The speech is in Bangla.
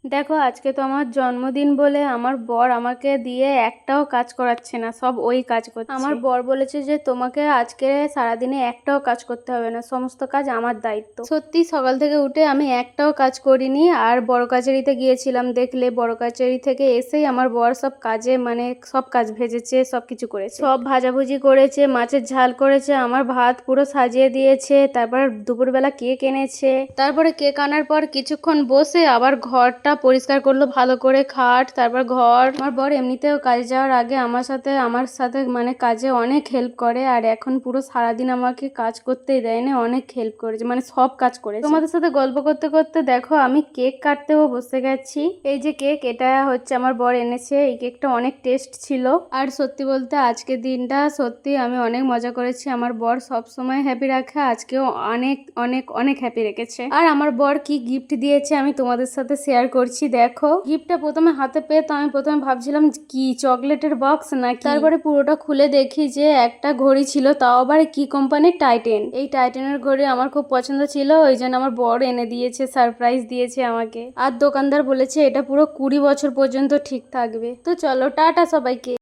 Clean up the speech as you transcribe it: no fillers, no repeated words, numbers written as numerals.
দেখো, আজকে তো আমার জন্মদিন বলে আমার বর আমাকে দিয়ে একটাও কাজ করাচ্ছে না, সব ওই কাজ করছে। আমার বর বলেছে যে তোমাকে আজকে সারাদিনে একটাও কাজ করতে হবে না, সমস্ত কাজ আমার দায়িত্ব। সত্যি সকাল থেকে উঠে আমি একটাও কাজ করিনি। আর বড় কাচারিতে গিয়েছিলাম, দেখলে বড় কাচারি থেকে এসেই আমার বর সব কাজে মানে সব কাজ ভেজেছে, সব কিছু করেছে, সব ভাজাভুজি করেছে, মাছের ঝাল করেছে, আমার ভাত পুরো সাজিয়ে দিয়েছে। তারপর দুপুরবেলা কেক এনেছে। তারপরে কেক আনার পর কিছুক্ষণ বসে আবার ঘরটা পরিষ্কার করলো ভালো করে, খাট, তারপর ঘর। আমার বর এমনিতেও কাজে যাওয়ার আগে আমার সাথে মানে কাজে অনেক হেল্প করে, আর এখন পুরো সারাদিন আমাকে কাজ করতেই দেয় না, অনেক হেল্প করেছে, মানে সব কাজ করেছে। তোমাদের সাথে গল্প করতে করতে দেখো আমি কেক কাটতেও বসে গেছি। এই যে কেক, এটা হচ্ছে আমার বর এনেছে। এই কেকটা অনেক টেস্ট ছিল। আর সত্যি বলতে আজকের দিনটা সত্যি আমি অনেক মজা করেছি। আমার বর সব সময় হ্যাপি রাখে, আজকেও অনেক অনেক অনেক হ্যাপি রেখেছে। আর আমার বর কি গিফট দিয়েছে আমি তোমাদের সাথে শেয়ার করছি। দেখো, গিফটটা প্রথমে হাতে পেয়ে তো আমি প্রথমে ভাবছিলাম কি চকলেটের বক্স নাকি, তারপরে পুরোটা খুলে দেখি যে একটা ঘড়ি ছিল, তাও আবার কি কোম্পানির, টাইটেন। এই টাইটেনের ঘড়ি আমার খুব পছন্দ ছিল, ওই জন্য আমার বর এনে দিয়েছে, সারপ্রাইজ দিয়েছে আমাকে। আর দোকানদার বলেছে এটা পুরো 20 বছর পর্যন্ত ঠিক থাকবে। তো চলো, টাটা সবাইকে।